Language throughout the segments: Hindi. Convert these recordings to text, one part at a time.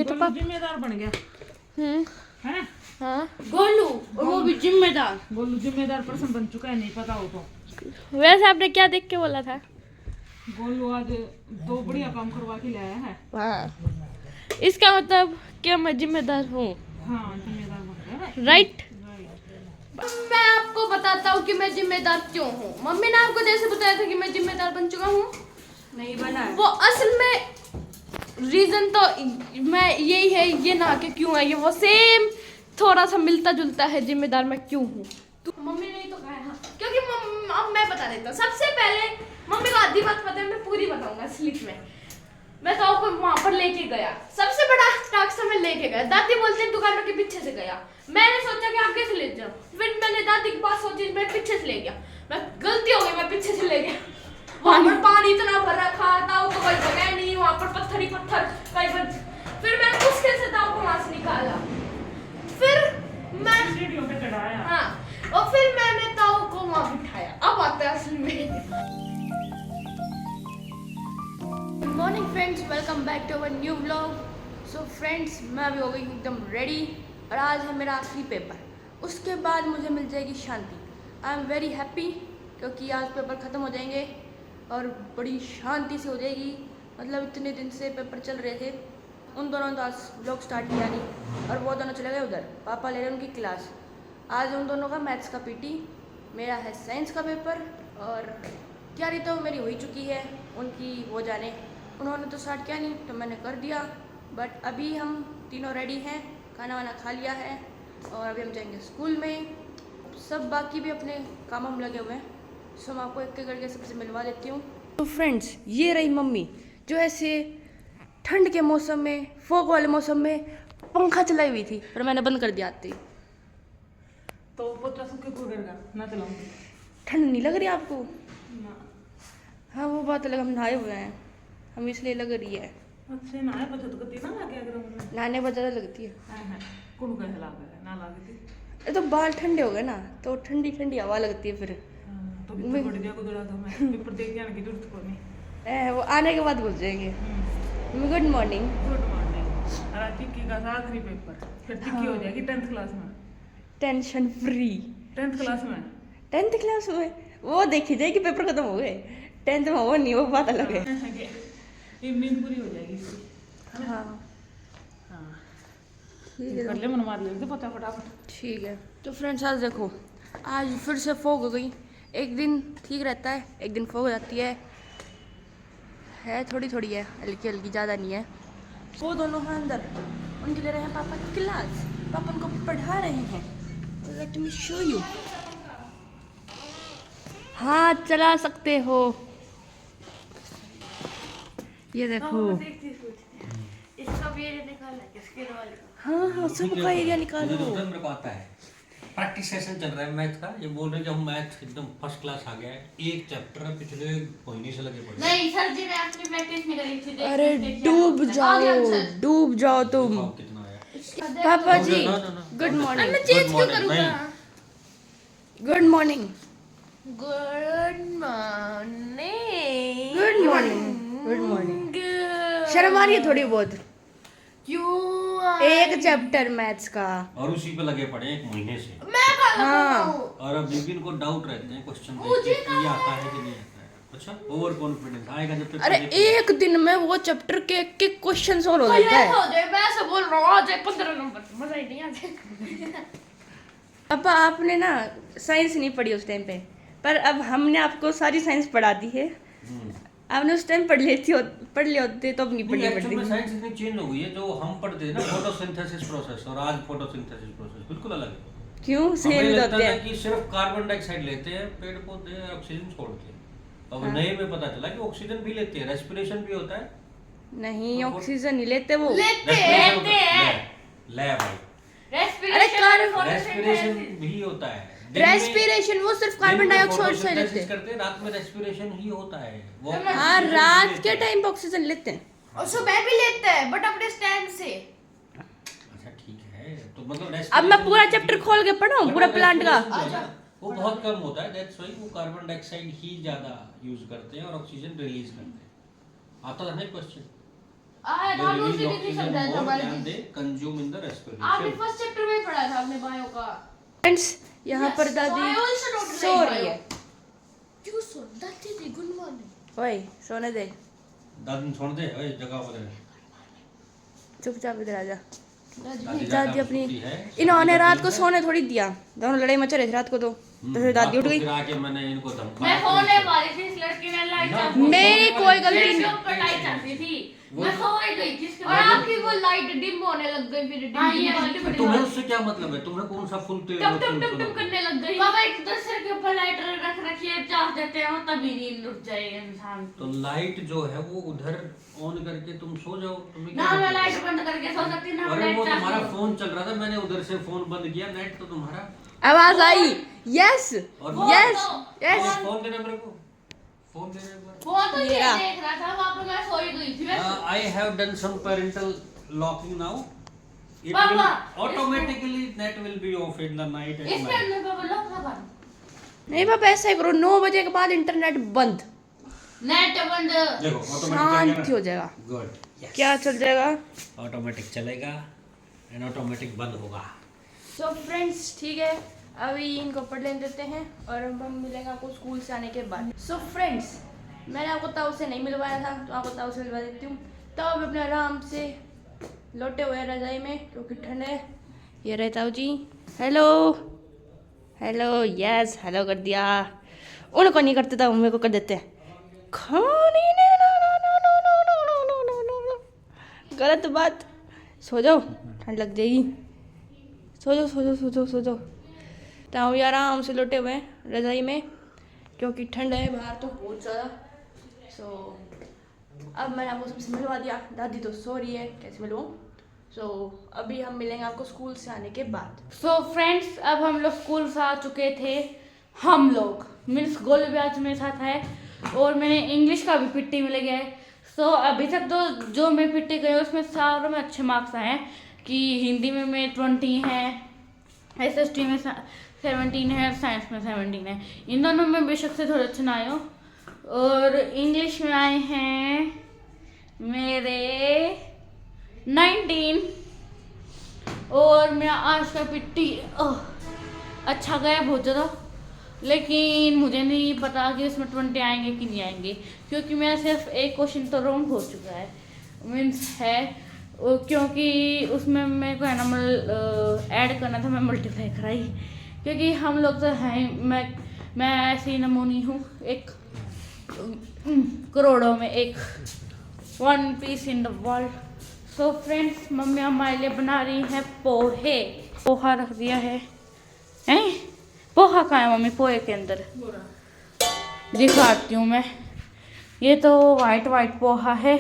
तो गोलू जिम्मेदार बन गया है। हाँ गोलू और वो भी जिम्मेदार। गोलू जिम्मेदार पर्सन बन चुका है, नहीं पता हो तो। वैसे आपने क्या देख के बोला था? गोलू आज दो बढ़िया काम करवा के लाया है। हाँ, इसका मतलब कि मैं जिम्मेदार हूँ। हाँ, जिम्मेदार बन गया है। राइट। मैं आपको बताता हूँ कि मैं जिम्मेदार क्यों हूँ। मम्मी ने आपको जैसे बताया था कि मैं जिम्मेदार बन चुका हूँ, नहीं बना है। वो असल में रीजन तो मैं यही है, ये ना कि क्यों है ये, वो सेम थोड़ा सा मिलता जुलता है जिम्मेदार मैं क्यों हूँ। तो मम्मी ने ही तो कहा है। हाँ, क्योंकि अब मैं बता देता हूँ। सबसे पहले मम्मी को आधी बात पता है, मैं पूरी बताऊंगा स्लिप में। मैं तो आपको वहां पर लेके गया, सबसे बड़ा टास्क मैं लेके गया। दादी बोलते हैं दुकानों के पीछे से गया। मैंने सोचा कि आप कैसे ले जाओ, फिर मैंने दादी के पास सोची, मैं पीछे से ले गया। मैं गलती हो गई, मैं पीछे से ले गया। वहां पर पानी इतना भर रखा था, तो कोई जगह नहीं, वहां पर पत्थर ही पत्थर कहीं पर। फिर मैं मुश्किल से दाव को वहां से निकाला, फिर मैं सीढ़ियों पे चढ़ाया। हाँ, और फिर मैंने ताऊ को वहां बिठाया। अब आता है असल में। Good morning friends, welcome back to our new vlog. So friends, मैं अभी हो गई एकदम रेडी और आज है मेरा आखिरी पेपर। उसके बाद मुझे मिल जाएगी शांति। आई एम वेरी हैप्पी क्योंकि आज पेपर ख़त्म हो जाएंगे और बड़ी शांति से हो जाएगी। मतलब इतने दिन से पेपर चल रहे थे, उन दोनों ने तो आज व्लॉग स्टार्ट किया नहीं और वो दोनों चले गए उधर, पापा ले रहे उनकी क्लास। आज उन दोनों का मैथ्स का पीटी, मेरा है साइंस का पेपर। और तैयारी तो मेरी हो ही चुकी है, उनकी वो जाने, उन्होंने तो स्टार्ट किया नहीं तो मैंने कर दिया। बट अभी हम तीनों रेडी हैं, खाना वाना खा लिया है और अभी हम जाएंगे स्कूल में। सब बाकी भी अपने काम में लगे हुए हैं। सो मैं आपको एक एक करके सबसे मिलवा देती हूँ। तो फ्रेंड्स, ये रही मम्मी जो ऐसे ठंड के मौसम में, फॉग वाले मौसम में पंखा चलाई हुई थी पर मैंने बंद कर दिया आते ही। तो पोता सूखे को गिर ना चलाऊंगी। ठंड नहीं लग रही आपको? ना हाँ, वो बात अलग, हम नहाए हुए हैं, हम इसलिए लग रही है। अच्छे ना है, बचत करती ना लाके ग्राउंड में। नहाने पर ज़्यादा लगती है। है कौन कहे लागे ना लागती। अरे तो बाल ठंडे हो गए ना, तो ठंडी ठंडी हवा लगती है फिर। तो भी बढ़ गया गुदड़ा था मैं पेपर देख के आने की जरूरत को नहीं। वो आने के बाद भूल जाएंगे। Good morning. Good morning. और आज टिक्की का आखिरी पेपर, फिर टिक्की हो जाएगी 10th क्लास में। Tension free. 10th क्लास में 10th क्लास में वो देखी जाएगी, पेपर खत्म हो गए। 10th में वो नहीं, वो बात अलग है। ये नींद पूरी हो जाएगी इसकी। हाँ हाँ, ठीक है, कर ले, मन मार ले तो पता फटाफट। ठीक है। तो फ्रेंड्स, आज देखो, आज फिर से फॉग हो गई। एक दिन ठीक रहता है, एक दिन फॉग हो जाती है थोड़ी थोड़ी है, हल्की हल्की, ज़्यादा नहीं है। वो दोनों हैं अंदर, उनके ले रहे हैं पापा की क्लास, पापा उनको पढ़ा रहे हैं। Let me show you. हाँ, चला सकते हो, ये देखो। इसका भी एरिया निकालना है, इसके वाले का। हाँ हाँ, सबका एरिया निकालो। मेरे को आता है। प्रैक्टिस सेशन चल रहा है मैथ का। ये बोल रहे जब मैथ एकदम फर्स्ट क्लास आ गया है, एक चैप्टर पिछले महीने से लगे पड़े। नहीं सर जी, ने अपनी प्रैक्टिस नहीं करी थी। अरे डूब जाओ, डूब जाओ तुम। कितना आया? पापा जी, No, no, no. Good morning. मैं चेंज क्यों morning, करूँगा? Good morning. Good morning. Good morning. Good morning. शर्म आ रही है थोड़ी बहुत? क्यों? एक चैप्टर मैथ्स का। और उसी पे लगे पड़े हैं एक महीने से। मैं कल हाँ। और अब विपिन को डाउट रहते हैं क्वेश्चन मुझे देख के, ये आता है कि नहीं आता है। अच्छा, ओवर कॉन्फिडेंस आएगा जब तक। अरे एक दिन में वो चैप्टर के एक क्वेश्चन सॉल्व हो जाता है। हो जाए, मैं ऐसा बोल रहा हूँ, आ जाए 15 नंबर, मजा ही नहीं आता। पापा, आपने ना साइंस नहीं पढ़ी उस टाइम पे, पर अब हमने आपको सारी साइंस पढ़ा दी है। आपने उस टाइम पढ़ लिया होते तो अब नहीं पढ़नी एक्चुअली में पड़ती। साइंस इतनी चेंज हो गई है, जो हम पढ़ते थे ना फोटोसिंथेसिस प्रोसेस, और आज फोटोसिंथेसिस प्रोसेस बिल्कुल अलग है। क्यों? हमें सेम लगता होते था हैं। कि सिर्फ कार्बन डाइऑक्साइड लेते हैं पेड़ पौधे, ऑक्सीजन छोड़ते हैं। अब नए में पता चला कि ऑक्सीजन भी लेते हैं, रेस्पिरेशन भी होता है। नहीं, ऑक्सीजन नहीं लेते वो। लेते Respiration हैं। ले भाई, अरे रेस्पिरेशन भी होता है। रेस्पिरेशन वो सिर्फ कार्बन डाइऑक्साइड से लेते हैं। करते हैं, रात में रेस्पिरेशन ही होता है वो। हाँ, रात के टाइम पे ऑक्सीजन लेते हैं। और सुबह भी लेते हैं, बट अपने स्टैंड से। अच्छा ठीक है, तो मतलब अब मैं पूरा चैप्टर खोल के पढ़ा हूँ, पूरा प्लांट का। वो बहुत कम होता है, दैट्स व्हाई वो कार्बन डाइऑक्साइड ही ज्यादा यूज करते हैं और ऑक्सीजन रिलीज करते हैं। आता था ना क्वेश्चन? आपने उसी कितनी समझाया था biology they consume in the आपने रेस्पिरेशन। फर्स्ट चैप्टर में पढ़ा था आपने बायो का। फ्रेंड्स यहाँ पर दादी I also don't so like रही bio. है। क्यों सो दादी गुड मॉर्निंग। ओए सोने दे, दादी छोड़ दे, ओए जगह पर चुपचाप इधर आ जा। दादी दादी अपनी है। इन्होंने रात को सोने थोड़ी दिया, दोनों लड़ाई मचा रहे थे रात को तो फिर दादी उठ गई। फिर आके मैंने इनको धमकाया। मैं सोने वाली थी, इस लड़की ने लाइट ना, ऑफ मेरी कोई गलती मेरे नहीं। ऊपर लाइट चलती थी, वो- मैं सो ही गई थी। और आपकी वो लाइट डिम होने लग गई फिर हाँ, ये डिम वाली बड़ी तुम्हें बात। उससे क्या मतलब है? तुम्हें कौन सा फुल टप टप टप टप करने लग गई। बाबा एक दूसरे के ऊपर लाइट रख रखी है, चार्ज देते हो तभी नींद उठ जाएगा इंसान। तो लाइट जो है वो उधर ऑन करके तुम सो जाओ। तुम्हें क्या ना मैं मतलब है? लाइट बंद करके सो सकती ना अरे लाइट वो चालू तुम्हारा हो। फोन चल रहा था, मैंने उधर से फोन बंद किया, नेट तो तुम्हारा। आवाज आई। यस और यस तो- यस। फोन देना मेरे को, फोन देना एक बार। वो तो ये Yeah. देख रहा था, वहाँ पे मैं सोई गई थी। I have done some parental locking now. It will Papa, automatically net will be off in the night at इसमें night. मैं बाबा लॉक लगा नहीं पापा ऐसा ही करो, 9 बजे के बाद इंटरनेट बंद, नेट बंद। देखो ऑटोमेटिक शांति हो जाएगा। गुड। क्या चल जाएगा? ऑटोमेटिक चलेगा एंड ऑटोमेटिक बंद होगा। सो फ्रेंड्स ठीक है, अभी इनको पढ़ लेने देते हैं और हम मिलेंगे आपको स्कूल से आने के बाद। सो फ्रेंड्स मैंने आपको ताऊ से नहीं मिलवाया था तो आपको ताऊ से मिलवा देती हूँ। ताऊ भी अपने आराम से लौटे हुए हैं रजाई में क्योंकि ठंड है। ये रहे ताऊ जी। हेलो हेलो यस हेलो कर दिया। उनको नहीं करते ताऊ, मेरे को कर देते हैं। खाने ने no no no no no no no no no no, गलत बात। सो जाओ, ठंड लग जाएगी। सो जाओ सो जाओ सो जाओ सो जाओ। ताऊ भी आराम से लौटे हुए हैं रजाई में क्योंकि ठंड है बाहर तो बहुत ज़्यादा। सो अब मैंने आपको सबसे मिलवा दिया, दादी तो सो रही है, कैसे मिलवाऊँ। सो अभी हम मिलेंगे आपको स्कूल से आने के बाद। सो फ्रेंड्स अब हम लोग स्कूल से आ चुके थे। हम लोग मीन्स गोलू भी आज मेरे साथ है और मैंने इंग्लिश का भी पिट्टी मिल गया है। सो अभी तक तो जो मैं पिट्टी गई उसमें सारों में अच्छे मार्क्स आए हैं कि हिंदी में 20 हैं, SST में 17 है और साइंस में 17 है। इन दोनों में बेशक से थोड़े अच्छे ना आए हो। और इंग्लिश में आए हैं मेरे 19 और मेरा आज का पिट्टी अच्छा गया बहुत ज़्यादा, लेकिन मुझे नहीं पता कि उसमें 20 आएंगे कि नहीं आएंगे क्योंकि मेरा सिर्फ एक क्वेश्चन तो रॉन्ग हो चुका है मीन्स है क्योंकि उसमें मेरे को है ना ऐड करना था, मैं मल्टीप्लाई कराई क्योंकि हम लोग तो हैं मैं ऐसी नमूनी हूँ, एक करोड़ों में एक, one piece in the world. So friends mummy हमारे लिए बना रही है पोहे। पोहा रख दिया है। हैं पोहा कहाँ है मम्मी? पोहे के अंदर दिखाती हूँ मैं। ये तो वाइट पोहा है,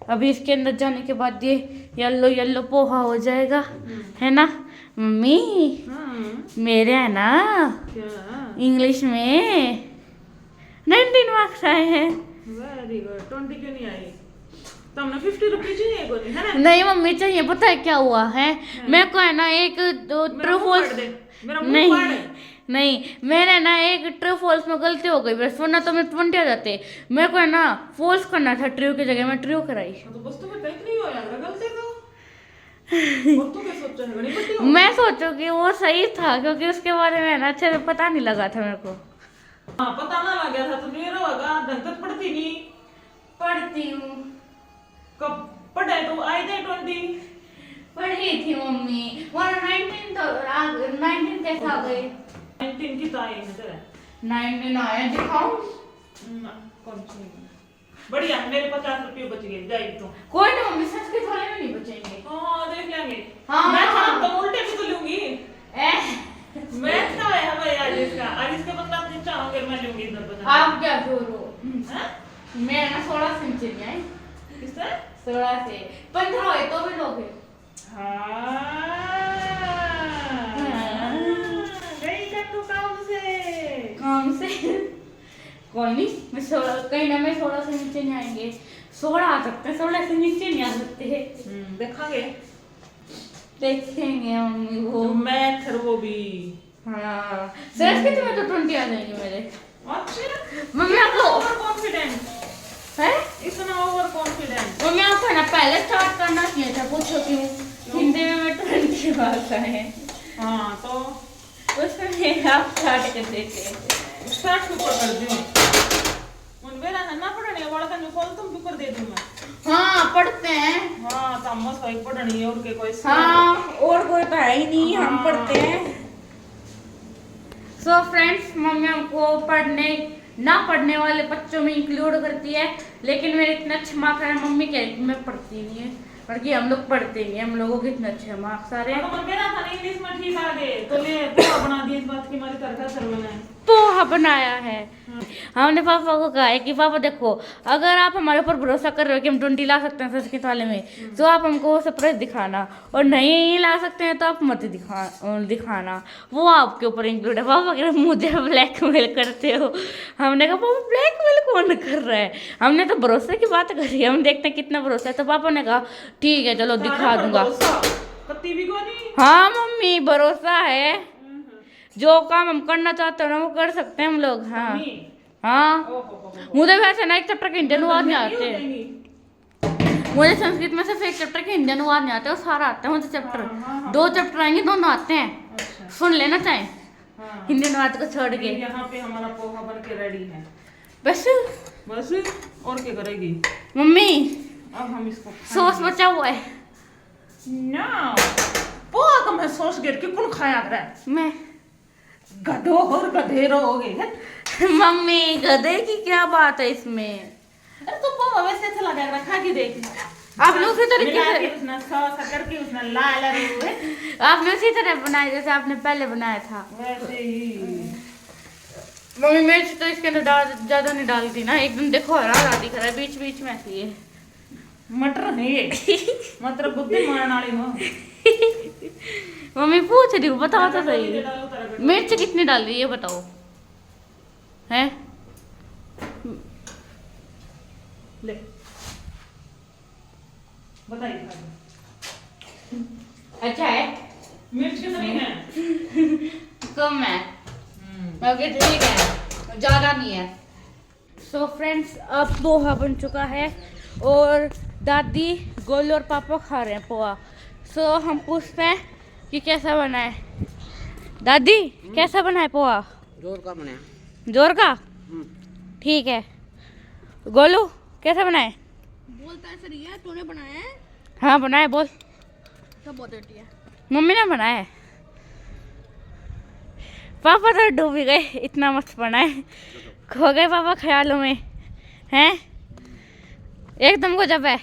अभी इसके अंदर जाने के बाद ये येलो पोहा हो जाएगा, है ना मम्मी? मेरे है ना इंग्लिश में 19 मार्क्स आए हैं। Very good. 20 क्यों नहीं आई? तो हमने 50 रुपये चाहिए को नहीं, है ना? नहीं मम्मी चाहिए, पता है क्या हुआ है? मेरे को है ना एक दो ट्रू फॉल्स नहीं मैंने ना एक ट्रू फॉल्स में गलती हो गई बस, वरना तो मैं 20 आ जाते। मेरे को है ना फॉल्स करना था ट्रू की जगह, मैं ट्रू कराई। तो बस तुम्हें टच नहीं हो यार गलती तो। और तू क्या सोचा है? बड़ी बड़ी हो। मैं सोचू कि वो सही था क्योंकि उसके बारे में ना अच्छे से पता नहीं लगा था मेरे को। हाँ पता ना लग गया था तो नहीं होगा, ढंग तक पढ़ती नहीं। पढ़ती हूँ। कब पढ़े तो आए थे 20? पढ़ी थी मम्मी, वरना 19 तो 19 कैसे आ गई? 19 की तो आई है तेरा। 19 आया, दिखाऊं? कौन सी? बढ़िया, मेरे 50 रुपये बच गए। जाए तो कोई नहीं मम्मी, सच के थोड़े में नहीं बचेंगे। हाँ देख लेंगे। हाँ, मैं हाँ। तो उल्टे भी तो लूंगी। मैं क्या है भाई आज इसका मतलब आप चाहोगे मैं लूंगी इधर पर। आप क्या जोरो? हैं? मैं ना 16 से नीचे नहीं आई। किससे? 16 से 15 हुए तो भी लोगे। हाँ। गई कट्टू काम से कोई नहीं, मैं 16 कहीं ना मैं 16 से नीचे नहीं आएंगे। 16 आ सकते हैं, 16 से नीचे नहीं आ सकते। देखेंगे देखेंगे मम्मी वो मैथ और वो भी। हाँ सच के तुम्हें तो 20 आ जाएंगे मेरे। अच्छा मम्मी आपको ओवर कॉन्फिडेंट। है इतना ओवर कॉन्फिडेंस। मम्मी आपको ना पहले स्टार्ट करना चाहिए था, पूछो क्यों? हिंदी में 20 भाषा है, हाँ तो उसमें आप स्टार्ट कर देते। स्टार्ट क्यों कर दूँ? उन मेरा है ना पढ़ने वाला का जो कॉल तुम क्यों कर दे दूँ मैं? हाँ पढ़ते हैं। हाँ तो हम सही पढ़नी है और के कोई हाँ और कोई तो है ही नहीं, हम हाँ। पढ़ते हैं। सो फ्रेंड्स, मम्मी हमको ना पढ़ने वाले बच्चों में इंक्लूड करती है, लेकिन मेरे इतने अच्छे मार्क्स है, मम्मी कह रही मैं पढ़ती नहीं है, बल्कि हम लोग पढ़ते नहीं, हम लोगों के इतने अच्छे मार्क्स आ रहे हैं। तो मेरा था इंग्लिश में ठीक आ गए तो ले पोहा बना दिए, इस बात की हमारी तरह सर्वे ने पोहा बनाया है। हमने पापा को कहा है कि पापा देखो, अगर आप हमारे ऊपर भरोसा कर रहे हो कि हम 20 ला सकते हैं संस्कृत वाले में, तो आप हमको वो सरप्राइज दिखाना, और नहीं ला सकते हैं तो आप मत दिखाना, वो आपके ऊपर इंक्लूड है। पापा कह रहे मुझे ब्लैकमेल करते हो। हमने कहा पापा ब्लैकमेल कौन कर रहा है, हमने तो भरोसे की बात करी, हम देखते हैं कितना भरोसा है। तो पापा ने कहा ठीक है चलो दिखा दूंगा। कत्ती भी को नहीं। हाँ मम्मी भरोसा है, जो काम हम करना चाहते हैं ना वो कर सकते हैं हम लोग। हाँ हाँ मुझे वैसे ना एक चैप्टर के हिंदी अनुवाद नहीं आते, मुझे संस्कृत में सिर्फ एक चैप्टर के हिंदी अनुवाद नहीं आते, वो सारा आता है मुझे चैप्टर। 2 चैप्टर आएंगे, दोनों आते हैं, सुन लेना चाहे हिंदी अनुवाद को छोड़ के। यहाँ पे हमारा पोहा बन के रेडी है, बस बस और क्या करेगी मम्मी? अब हम इसको सॉस बचा हुआ है ना, पोहा का मैं सॉस गिर के कौन खाया करे? मैं। गधो और गधे रहोगे। मम्मी गधे की क्या बात है इसमें? अरे तो पोहा वैसे अच्छा लगा रहा, खा के देख। आपने उसी तरीके मिला से के उसने सॉस करके उसने लाल है आपने उसी तरह बनाया जैसे आपने पहले बनाया था। वैसे ही। मम्मी मिर्च तो इसके अंदर ज्यादा नहीं डालती ना, एकदम देखो हरा हरा दिख रहा है, बीच बीच में ऐसी है। मटर है ये मतलब बुद्धि मारने वाली हो। मम्मी पूछ रही हूँ, बताओ तो सही मिर्च कितनी डाल रही है बताओ? हैं ले बताइए। अच्छा है, मिर्च कितनी है? कम है, ओके ठीक है, ज़्यादा नहीं है। सो फ्रेंड्स, अब पोहा बन चुका है और दादी, गोलू और पापा खा रहे हैं पोहा। सो हम पूछते हैं कि कैसा बना है। दादी कैसा बना है पोहा? जोर का बनाया। जोर का? ठीक है। गोलू कैसा बना है? बोलता है सर ये तूने बनाया है? हाँ बनाया, बोल। सब बहुत टेस्टी है। मम्मी ने बनाया है। पापा तो डूब ही गए, इतना मस्त बना है, खो गए पापा ख्यालों में हैं, एकदम गजब है।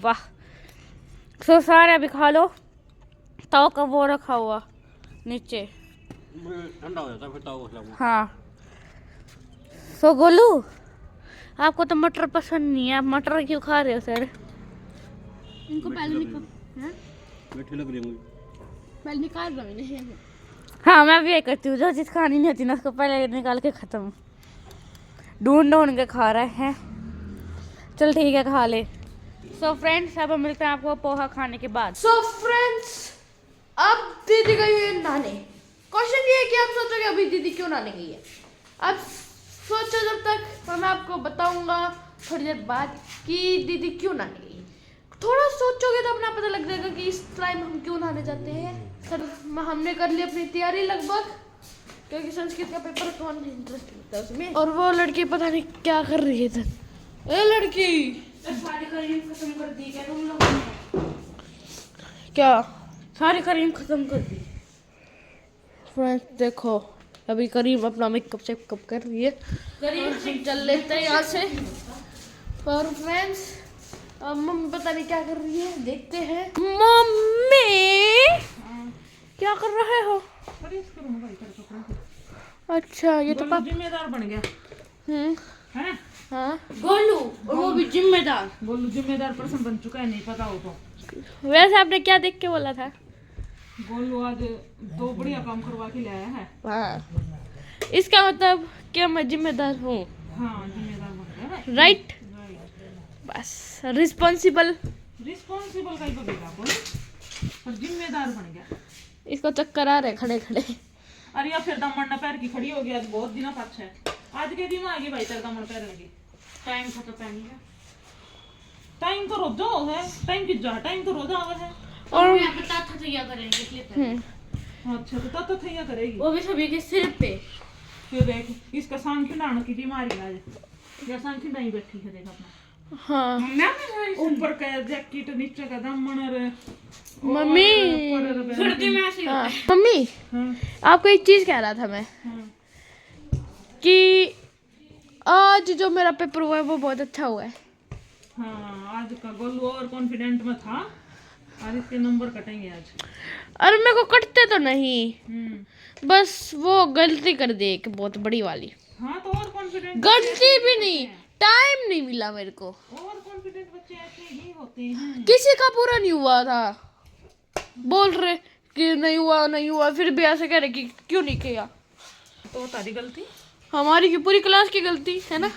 वाह। सो सारे अभी खा लो, ताव का वो रखा हुआ नीचे। ठंडा हो जाता है फिर ताव को। हाँ। सो गोलू आपको तो मटर पसंद नहीं है, आप मटर क्यों खा रहे हो सर? इनको पहले मीठी लग रही है मुझे। पहले निकाल दो मैंने। हाँ मैं भी ये करती हूँ, जो चीज़ खानी नहीं होती ना उसको पहले निकाल के ख़त्म। ढूंढ के खा रहे हैं। चल ठीक है खा ले। सो फ्रेंड्स, अब हम मिलते हैं आपको पोहा खाने के बाद। सो फ्रेंड्स, अब दीदी गई है नहाने। क्वेश्चन ये है कि आप सोचोगे अभी दीदी क्यों नहाने गई है। अब सोचो जब तक, तो मैं आपको बताऊंगा थोड़ी देर बाद कि दीदी क्यों नहाने गई है। थोड़ा सोचोगे तो अपना पता लग जाएगा कि इस टाइम हम क्यों नहाने जाते हैं। सर हमने कर ली अपनी तैयारी लगभग, क्योंकि संस्कृत का पेपर कौन इंटरेस्ट लेता है उसमें। और वो लड़की पता नहीं क्या कर रही है इधर। ए लड़की सारी करीम खत्म कर दी क्या तुम लोगों ने? क्या? सारी करीम खत्म कर दी। फ्रेंड्स देखो, अभी करीम अपना मेकअप चेकअप कर रही है। करीम हम चल लेते हैं यहाँ से। पर फ्रेंड्स अब मम्मी पता नहीं क्या कर रही है, देखते हैं। मम्मी क्या कर रहे हो? अच्छा ये तो पापा जिम्मेदार बन गया हैं। है। हाँ गोलू, और वो भी जिम्मेदार। बोलू जिम्मेदार पर्सन बन चुका है, नहीं पता हो तो। वैसे आपने क्या देख के बोला था? गोलू आज 2 बढ़िया काम करवा के लाया है। हाँ इसका मतलब क्या मैं जिम्मेदार हूँ? हाँ जिम्मेदार बन गया है। राइट, बस रिस्पॉन्सिबल। रिस्पॉन्सिबल का ही बनेगा कोई, पर जिम्मेदार बन गया। इसको चक्कर आ रहे खड़े खड़े। अरे या फिर दम मरना पैर की खड़ी हो गया, आज बहुत दिनों पाछ है। आज के दिन आ गई भाई तेरे का मन करने की टाइम था तो पहनी का टाइम तो रोज हो है टाइम की जा टाइम तो रोज आवे है और यहाँ पे ताथा तैयार करेंगे इसलिए पहनी। अच्छा तो थैया करेगी वो भी सभी के सिर पे। फिर देख इसका सांग खिलाने की बीमारी आज या सांग खिलाई बैठी है देख अपना हाँ ऊपर का जैकेट नीचे का दामन और मम्मी सर्दी में ऐसे ही होता हाँ है। मम्मी हाँ आपको एक चीज कह रहा था मैं हाँ कि आज जो मेरा पेपर हुआ है वो बहुत अच्छा हुआ है। हाँ आज का गोलू और कॉन्फिडेंट में था आज इसके नंबर कटेंगे आज अरे मेरे को कटते तो नहीं, बस वो गलती कर दी एक बहुत बड़ी वाली। हाँ तो और कॉन्फिडेंट गलती भी नहीं, टाइम नहीं मिला मेरे को। और कॉन्फिडेंट बच्चे ऐसे ही होते हैं किसी का पूरा नहीं हुआ था, बोल रहे कि नहीं हुआ फिर भी ऐसे कह रहे कि क्यों नहीं किया। तो तारी गलती हमारी की पूरी क्लास की गलती है ना,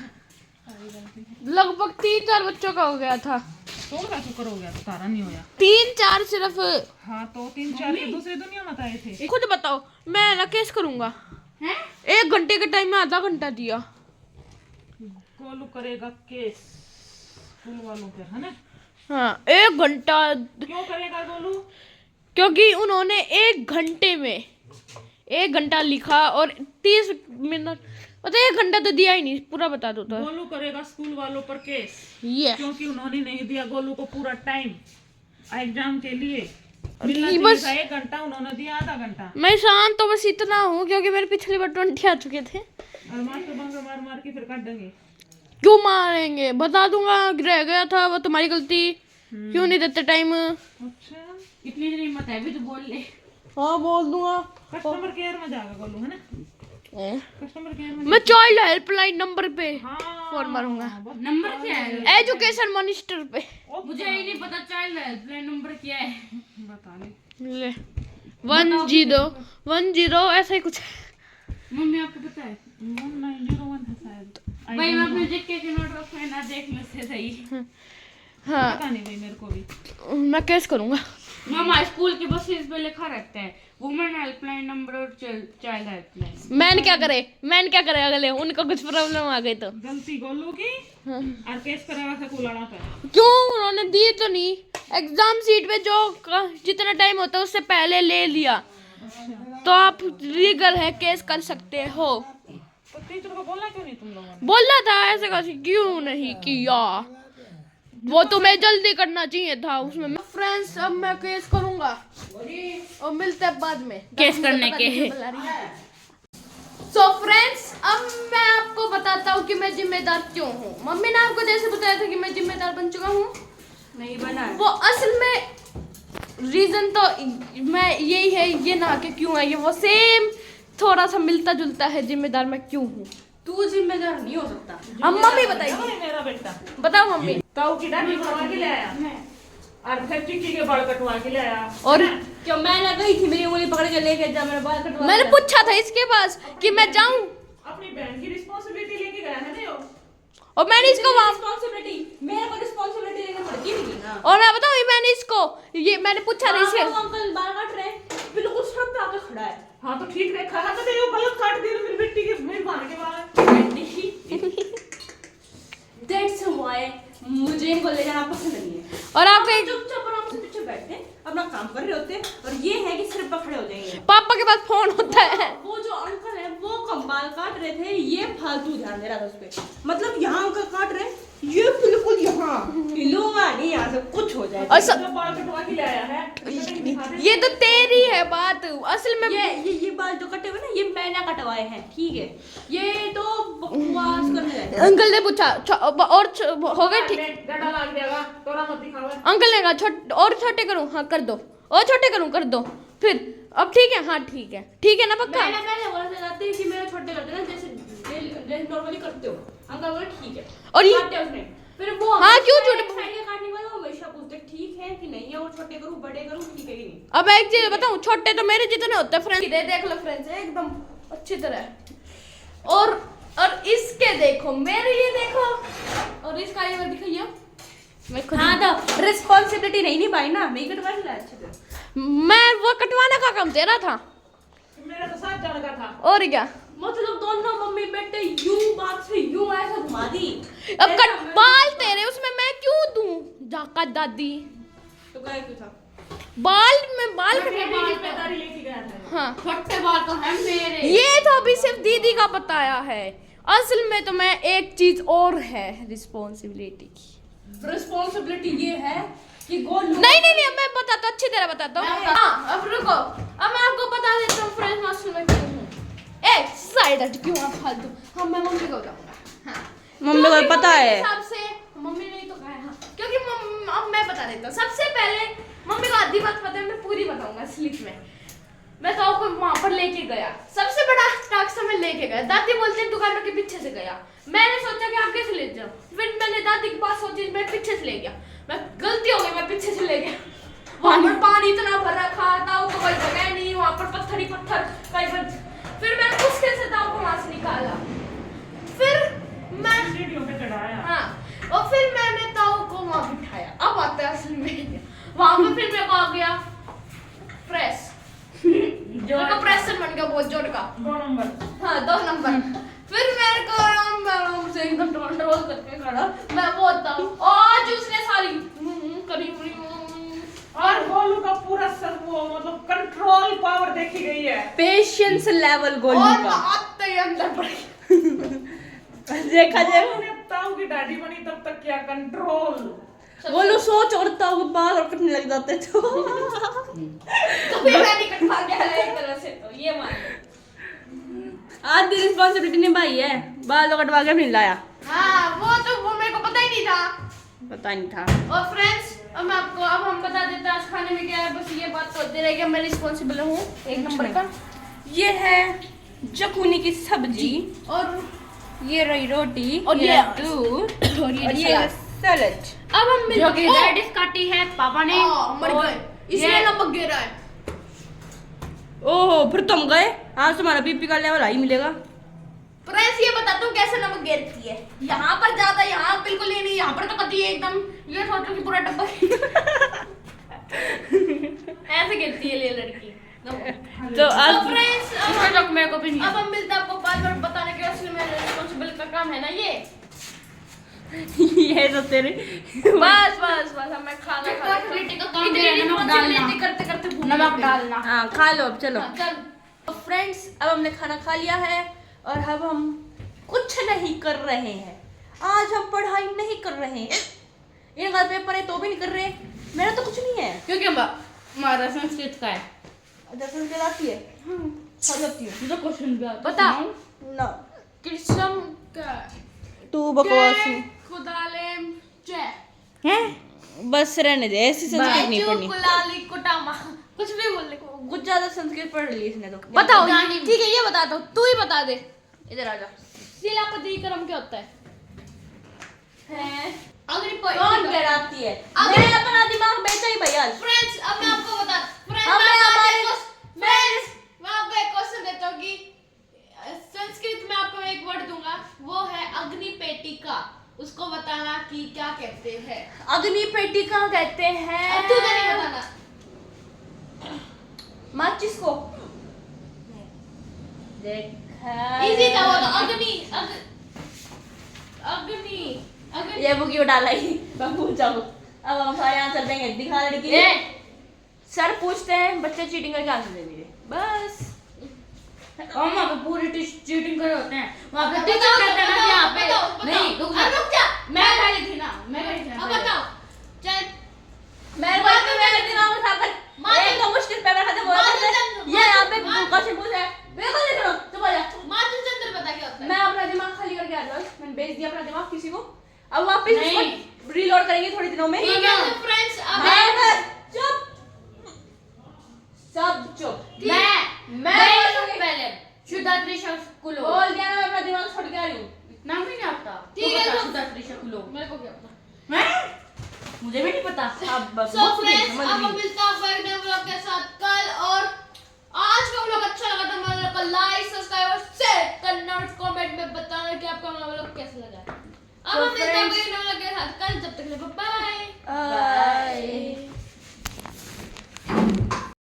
लगभग 3-4 बच्चों का हो गया था। तो का शुक्र हो गया तो तारा नहीं होया 3-4 सिर्फ। हाँ तो 3-4 के दूसरे दुनिया में आए थे खुद बताओ, मैं ना केस करूंगा। हैं? 1 घंटे के टाइम में आधा घंटा दिया। गोलू करेगा केस स्कूल वालों पे है ना हाँ 1 घंटा, क्यों करेगा गोलू क्योंकि उन्होंने 1 घंटे में 1 घंटा लिखा और 30 मिनट, मतलब 1 घंटा तो दिया ही नहीं, पूरा बता दो तो। गोलू करेगा स्कूल वालों पर केस ये क्योंकि उन्होंने नहीं दिया गोलू को पूरा टाइम एग्जाम के लिए ये मिलना चाहिए बस- था 1 घंटा उन्होंने दिया आधा घंटा मैं शांत तो बस इतना हूँ क्योंकि मेरे पिछली बार 20 आ चुके थे। और मास्टर बंगा मार मार के फिर काट देंगे क्यों मारेंगे, बता दूंगा रह गया था वो तुम्हारी गलती, क्यों नहीं देते टाइम। अच्छा इतनी देर हिम्मत है भी तो बोल ले। हाँ बोल दूंगा। कस्टमर केयर में जाएगा गोलू है ना कस्टमर केयर में मैं चाइल्ड हेल्पलाइन नंबर पे हाँ फोन मारूंगा, नंबर क्या है? एजुकेशन मिनिस्टर पे। मुझे ही नहीं पता चाइल्ड हेल्पलाइन नंबर क्या है। बता ले ले 10 ऐसा ही कुछ है। मम्मी आपको पता है? 1901 है शायद भाई मैं अपने जीके के नोट रखे ना देखने से सही। हाँ पता नहीं भाई मेरे को भी मैं केस करूंगा। मामा स्कूल की बसेस पे लिखा रहता है वुमेन हेल्पलाइन नंबर और चाइल्ड हेल्पलाइन। मैन क्या करे अगले, उनको कुछ प्रॉब्लम आ गई तो गलती गोलू की और केस करेगा स्कूल वाला पे क्यों, उन्होंने दी तो नहीं, एग्जाम सीट पे जो जितना टाइम होता है उससे पहले ले लिया तो आप लीगल है, केस कर सकते हो। तो टीचर को बोलना क्यों नहीं तुम लोगों ने बोलना था ऐसे कैसे, क्यों नहीं किया, वो तुम्हें जल्दी करना चाहिए था उसमें। फ्रेंड्स अब मैं केस करूंगा और मिलते हैं बाद में केस करने के। सो फ्रेंड्स अब मैं आपको बताता हूँ कि मैं जिम्मेदार क्यों हूँ। मम्मी ने आपको जैसे बताया था कि मैं जिम्मेदार बन चुका हूँ, नहीं बना वो असल में रीजन तो मैं यही है, ये ना कि क्यों है, ये वो सेम थोड़ा सा मिलता जुलता है जिम्मेदार मैं क्यों हूँ। तू जिम्मेदार नहीं हो सकता। अब मम्मी बताइए, अरे मेरा बेटा बताओ मम्मी। ताऊ की दाढ़ी बनवा के ले आया और फिर चिक्की के बाल कटवा के ले आया और क्यों मैं ना गई थी, मेरी उंगली पकड़ के लेके जा, मेरे बाल कटवा मैंने पूछा था इसके पास कि मैं जाऊं अपनी बहन की रिस्पांसिबिलिटी लेके गया है ना वो और मैंने इसको वहाँ, रिस्पांसिबिलिटी मेरे को रिस्पांसिबिलिटी लेनी पड़ती नहीं ना। और मैं बताऊँ मैंने इसको ये मैंने पूछा था इसके, अंकल बाल काट रहे हैं, बिल्कुल सड़क पे आके खड़ा है। हाँ तो ठीक देखा है तो ये गलत काट दिया मेरी बेटी के मेरे भाई के बाल That's why मुझे इनको ले जाना पसंद नहीं है। और आपके चुपचाप आराम से पीछे बैठते अपना काम कर रहे होते और ये है कि सिर पर खड़े हो जाएंगे। पापा के पास फोन होता है। वो जो अंकल है वो कम बाल काट रहे थे, ये फालतू ध्यान दे रहा था उस पे, मतलब यहाँ अंकल काट रहे ये बिल्कुल यहाँ हिलूंगा नहीं, यहाँ से कुछ हो जाए। और जो बाल कटवा के ले आया है ये तो तेरी है बात, असल में ये बाल जो कटे हुए ना ये मैंने कटवाए हैं, ठीक है, ये तो बकवास करने लगे। अंकल ने पूछा और हो गए ठीक, डंडा लाग जाएगा तोरा मत दिखावे। अंकल ने कहा और छोटे करूं, हाँ कर दो, और छोटे करूं कर दो, फिर अब ठीक है, हाँ ठीक है ना पक्का। मैंने पहले बोला था जाते कि मेरे छोटे करते ना जैसे नॉर्मली करते हो, अंकल बोले ठीक है और ये काटे उसने, फिर वो हाँ, क्यों छोटे साइड के काटने के बाद वो हमेशा पूछते ठीक है कि नहीं है, और छोटे करूं बड़े करूं ठीक है कि नहीं। अब एक चीज बताऊं, छोटे तो मेरे जितने होते हैं फ्रेंड्स, देख लो फ्रेंड्स एकदम अच्छी तरह, और इसके देखो, मेरे ये देखो, और इसका ये दिखाइए। हाँ तो रिस्पॉन्सिबिलिटी नहीं निभाई ना, मैं कटवा लिया अच्छे से। मैं वो कटवाने का काम तेरा था मेरा तो साथ जाने का था। और क्या, मतलब दोनों मम्मी बेटे यूं बात से यूं ऐसा घुमा दी। अब कट बाल तेरे उसमें मैं क्यों दूं जाका दादी तो क्या क्यों था? बाल में बाल ये भी जिम्मेदारी लेके गया था। हाँ छोटे बाल तो है मेरे। ये तो अभी सिर्फ दीदी का बताया है, असल में तो मैं एक चीज और है रिस्पॉन्सिबिलिटी की। रिस्पॉन्सिबिलिटी ये है कि गोल नहीं नहीं नहीं, अब मैं बताता हूँ, अच्छी तरह बताता हूँ। हाँ अब रुको, अब मैं आपको बता देता हूँ फ्रेंच मास्टर में क्यों हूँ। ए साइड हट क्यों आप फालतू। हाँ मैं मम्मी को बताऊंगा। हाँ मम्मी को क्योंकि पता मम्मी के है। हिसाब से मम्मी ने ही तो कहा है। हाँ क्योंकि अब मैं बता देता हूँ। सबसे पहले मम्मी को आधी बात पता है, मैं पूरी बताऊंगा स्लिप में। मैं तो आपको वहां पर लेके गया, सबसे बड़ा टास्क मैं लेके गया। दादी बोलते हैं दुकानों के पीछे से गया, मैंने सोचा कि आगे से ले जाऊं, फिर मैंने दादी के पास सोची मैं पीछे से ले गया। मैं गलती हो गई, मैं पीछे से ले गया। वहां पर पानी इतना भर रखा था, तो कोई जगह नहीं, वहां पर पत्थर ही पत्थर कहीं पर। फिर मैंने मुश्किल से दाव को वहां से निकाला, फिर मैं सीढ़ियों पे चढ़ाया। हाँ, और फिर मैंने ताऊ को वहां बिठाया। अब आता है असली में, वहां पर फिर मेरे को आ गया प्रेस, मेरे को प्रेशर बन गया बहुत जोर का। 2 नंबर। हाँ 2 नंबर। फिर मेरे को आराम से एकदम कंट्रोल करके खड़ा मैं बोलता हूँ, आज उसने सारी करी और गोलू का पूरा सब वो मतलब कंट्रोल पावर देखी गई है। पेशेंस लेवल गोलू और का आते ही अंदर पड़ गया। देखा जाए गोलू ने ताऊ की दादी बनी तब तक किया कंट्रोल। गोलू सोच और ताऊ के बाल और कटने लग जाते तो कभी मैं नहीं कटवा गया एक तरह से, तो ये मान लो। आधी रिस्पॉन्सिबिलिटी निभाई है, बाल तो कटवा के नहीं लाया। हाँ वो मेरे को पता ही नहीं था। पता नहीं था। और फ्रेंड्स अब मैं आपको अब हम बता देते हैं आज खाने में क्या है। बस ये बात तो होती रहेगी, मैं रिस्पॉन्सिबल हूँ 1 नंबर का। ये है जखूनी की सब्जी, और ये रही रोटी, और ये ये दूध और और ये सैलेड। अब हम जो कि रेडिश काटी है पापा ने। मर और गए, इसलिए नमक गिरा है। ओहो फिर तुम गए, आज तुम्हारा बीपी का लेवल हाई मिलेगा। फ्रेंड्स ये बताता हूँ कैसे नमक गिरती है। यहाँ पर ज्यादा, यहाँ बिल्कुल ही नहीं, यहाँ पर तो कती है एकदम। ये सोचो कि पूरा डब्बा ऐसे गिरती है ये लड़की। तो आज फ्रेंड्स इसका मेरे को भी नहीं अब हम मिलते हैं आपको बार बार बताने के, असली में रिस्पॉन्सिबल का काम है ना ये। ये तो तेरे बस अब मैं खाना खा रिस्पॉन्सिबिलिटी का काम है नमक डालना। करते करते नमक डालना। हाँ खा लो अब चलो। चल तो फ्रेंड्स अब हमने खाना खा लिया है और अब हम कुछ नहीं कर रहे हैं। आज हम पढ़ाई नहीं कर रहे हैं, इनका पेपर है तो भी नहीं कर रहे। मेरा तो कुछ नहीं है। क्योंकि हमारा संस्कृत का है। दर्शन के लाती है खा जाती हूँ। मुझे क्वेश्चन भी आता बता। ना कृष्ण का तू बकवास खुदालेम जय है, बस रहने दे, ऐसी संस्कृत नहीं पढ़नी। कुलाली कुटामा कुछ भी बोलने को। कुछ ज्यादा संस्कृत पढ़ ली इसने तो। बताओ ठीक है, ये बताता हूँ, तू ही बता दे। इधर आ जा। शिलापति क्रम क्या होता है? कौन कहलाती है? मैं अपना दिमाग बेचा ही भैया। फ्रेंड्स अब मैं आपको बता मैं आपको एक क्वेश्चन देता हूँ कि संस्कृत में आपको एक वर्ड दूंगा, वो है अग्निपेटिका। उसको बताना कि क्या कहते हैं। अग्नि पेटिका कहते हैं। अब तू तो नहीं बताना। माचिस को देखा इजी था वो तो। अग्नि ये बुक क्यों डाला ही मैं पूछा हूँ। अब हम सारे आंसर देंगे, दिखा लड़की। सर पूछते हैं, बच्चे चीटिंग करके आंसर दे दीजिए बस। और वहाँ पे पूरी चीटिंग करे होते हैं। वहाँ पे बताओ, टीचर कहते हैं ना कि यहाँ बताओ, पे नहीं बताओ। रुक जा। रुक जा। मैं गई थी ना, मैं गई थी ना अब पहले। बताओ। चल मैं दिमाग उठाकर एक तो मुश्किल पेपर खत्म हो रहा है। ये यहाँ पे क्वेश्चन पूछ रहा है, बिल्कुल नहीं करो, चुप हो जा। मातृचंद्र बता क्या होता है? मैं अपना दिमाग खाली करके आ जाऊँ, मैंने भेज दिया अपना दिमाग किसी को। अब वापस नहीं। इसको रीलोड करेंगे थोड़ी दिनों में। ठीक है तो फ्रेंड्स अब चुप, सब चुप। मैं बोलूंगी। पहले शुद्धात्री शकुलो बोल दिया ना, मैं अपना दिमाग छोड़ के आ रही हूँ। नाम नहीं आता। ठीक है, तो- शुद्धात्री शकुलो मेरे को क्या पता। मुझे भी नहीं पता। अब बस सो मुझे फ्रेंड्स समझ अब हम गई। मिलते हैं आपको एक नए व्लॉग के साथ कल। और आज का व्लॉग अच्छा लगा तो